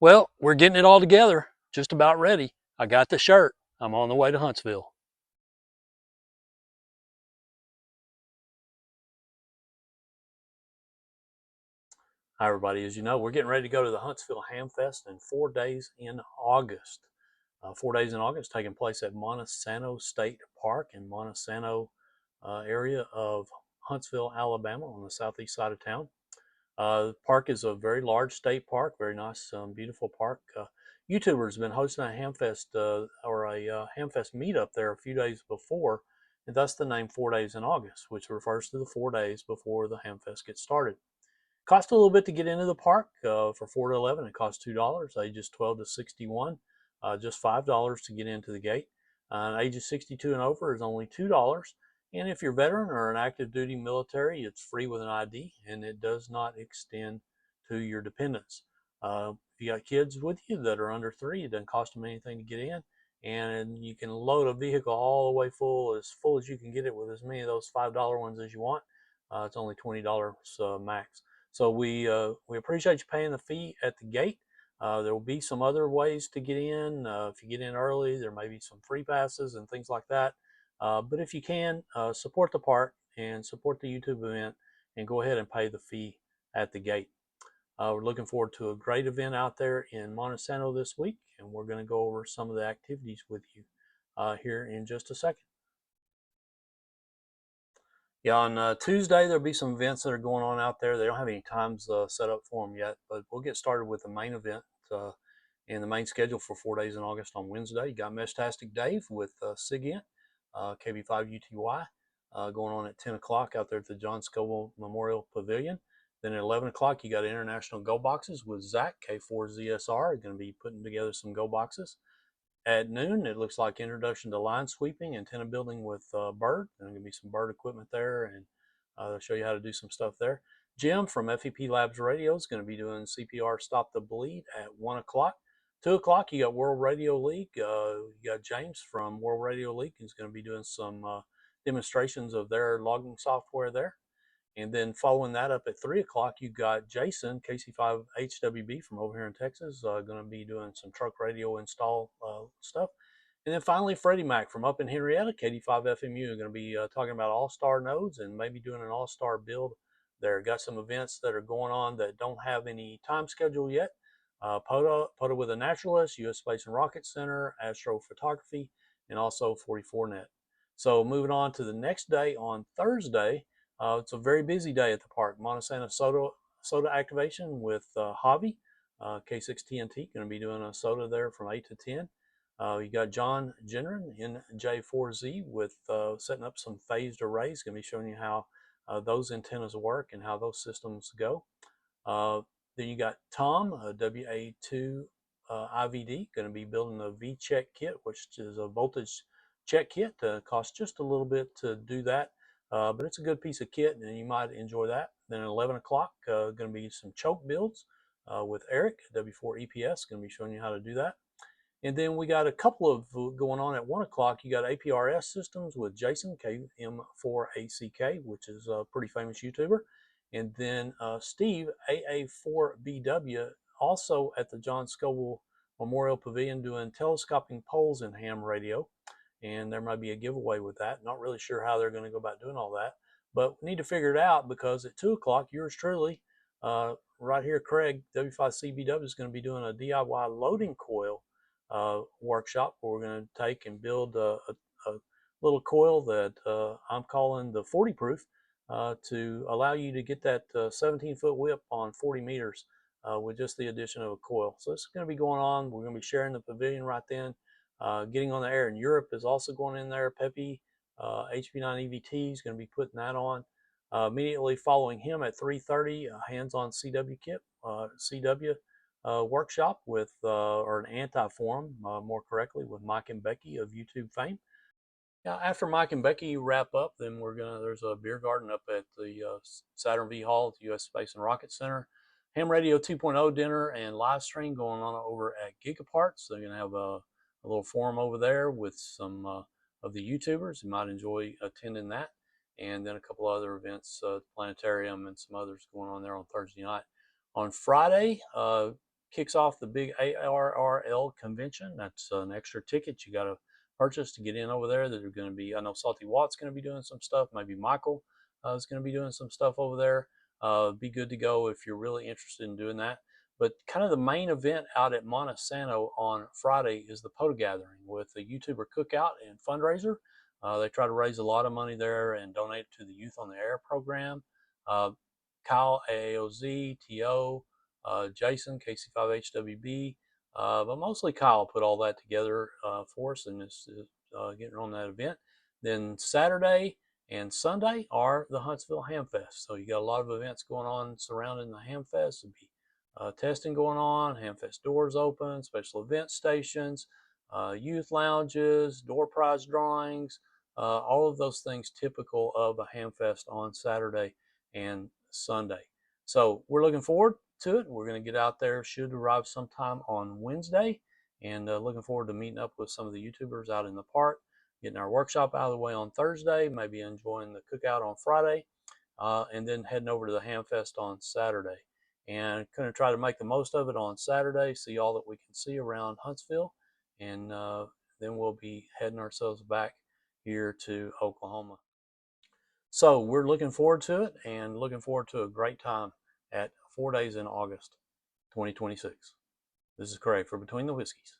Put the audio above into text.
Well, we're getting it all together. Just about ready. I got the shirt. I'm on the way to Huntsville. Hi, everybody. As you know, we're getting ready to go to the Huntsville Hamfest in 4 days in August. 4 days in August taking place at Sano State Park in Sano area of Huntsville, Alabama on the southeast side of town. The park is a very large state park, very nice, beautiful park. YouTubers have been hosting a Hamfest or a Hamfest meetup there a few days before, and thus the name 4 Days in August, which refers to the 4 days before the Hamfest gets started. Cost a little bit to get into the park. For 4 to 11, it costs $2. Ages 12 to 61, just $5 to get into the gate. Ages 62 and over is only $2. And if you're a veteran or an active duty military, it's free with an ID, and it does not extend to your dependents. If you got kids with you that are under 3, it doesn't cost them anything to get in, and you can load a vehicle all the way full as you can get it with as many of those $5 ones as you want. It's only $20 max. So we appreciate you paying the fee at the gate. There will be some other ways to get in. If you get in early, there may be some free passes and things like that. But if you can, support the park and support the YouTube event and go ahead and pay the fee at the gate. We're looking forward to a great event out there in Sano this week, and we're going to go over some of the activities with you here in just a second. Yeah, on Tuesday, there'll be some events that are going on out there. They don't have any times set up for them yet, but we'll get started with the main event and the main schedule for 4 days in August on Wednesday. You got Meshtastic Dave with SIGINT, KB5UTY, going on at 10 o'clock out there at the John Scoville Memorial Pavilion. Then at 11 o'clock, you got International Go Boxes with Zach, K4ZSR, going to be putting together some Go Boxes. At noon, it looks like introduction to line sweeping, antenna building with bird. There's going to be some bird equipment there, and they'll show you how to do some stuff there. Jim from FEP Labs Radio is going to be doing CPR Stop the Bleed at 1 o'clock. 2 o'clock, you got World Radio League. You got James from World Radio League who's going to be doing some demonstrations of their logging software there. And then following that up at 3 o'clock, you got Jason, KC5HWB from over here in Texas, going to be doing some truck radio install stuff. And then finally, Freddie Mac from up in Henrietta, KD5FMU, going to be talking about all-star nodes and maybe doing an all-star build there. Got some events that are going on that don't have any time schedule yet. POTA with a Naturalist, U.S. Space and Rocket Center, Astrophotography, and also 44net. So moving on to the next day on Thursday, it's a very busy day at the park. Montana soda activation with Javi, K6TNT, going to be doing a soda there from 8 to 10. You got John Jenren, NJ4Z, with setting up some phased arrays. Going to be showing you how those antennas work and how those systems go. Then you got Tom, WA2 IVD, going to be building a V-check kit, which is a voltage check kit. Costs just a little bit to do that. But it's a good piece of kit, and you might enjoy that. Then at 11 o'clock, going to be some choke builds with Eric, W4EPS, going to be showing you how to do that. And then we got a couple of going on at 1 o'clock. You got APRS systems with Jason, KM4ACK, which is a pretty famous YouTuber. And then Steve, AA4BW, also at the John Scoville Memorial Pavilion doing telescoping poles in ham radio. And there might be a giveaway with that. Not really sure how they're going to go about doing all that, but we need to figure it out because at 2 o'clock, yours truly, right here, Craig, W5CBW, is going to be doing a DIY loading coil workshop where we're going to take and build a little coil that I'm calling the 40 proof to allow you to get that 17-foot whip on 40 meters with just the addition of a coil. So this is going to be going on. We're going to be sharing the pavilion right then. Getting on the air in Europe is also going in there. Pepe, HB9 EVT is going to be putting that on. Immediately following him at 3:30, hands-on CW kit, CW workshop with, or an anti-forum, more correctly, with Mike and Becky of YouTube fame. Now, after Mike and Becky wrap up, then there's a beer garden up at the Saturn V Hall at the U.S. Space and Rocket Center. Ham Radio 2.0 dinner and live stream going on over at Gigaparts. They're going to have a little forum over there with some of the YouTubers. You might enjoy attending that. And then a couple other events, Planetarium and some others going on there on Thursday night. On Friday, kicks off the big ARRL convention. That's an extra ticket you got to purchase to get in over there. That are going to be, I know Salty Watt's going to be doing some stuff. Maybe Michael is going to be doing some stuff over there. Be good to go if you're really interested in doing that. But kind of the main event out at Monte Sano on Friday is the POTA gathering with the YouTuber cookout and fundraiser. They try to raise a lot of money there and donate it to the Youth on the Air program. Kyle, AAOZ, TO, Jason, KC5HWB, but mostly Kyle put all that together for us and is getting on that event. Then Saturday and Sunday are the Huntsville Hamfest. So you got a lot of events going on surrounding the Hamfest. There'll be testing going on, Hamfest doors open, special event stations, youth lounges, door prize drawings, all of those things typical of a Hamfest on Saturday and Sunday. So we're looking forward to it. We're going to get out there, should arrive sometime on Wednesday, and looking forward to meeting up with some of the YouTubers out in the park, getting our workshop out of the way on Thursday, maybe enjoying the cookout on Friday, and then heading over to the Hamfest on Saturday. And going to try to make the most of it on Saturday, see all that we can see around Huntsville, and then we'll be heading ourselves back here to Oklahoma. So we're looking forward to it and looking forward to a great time at 4 days in August 2026. This is Craig for Between the Whiskeys.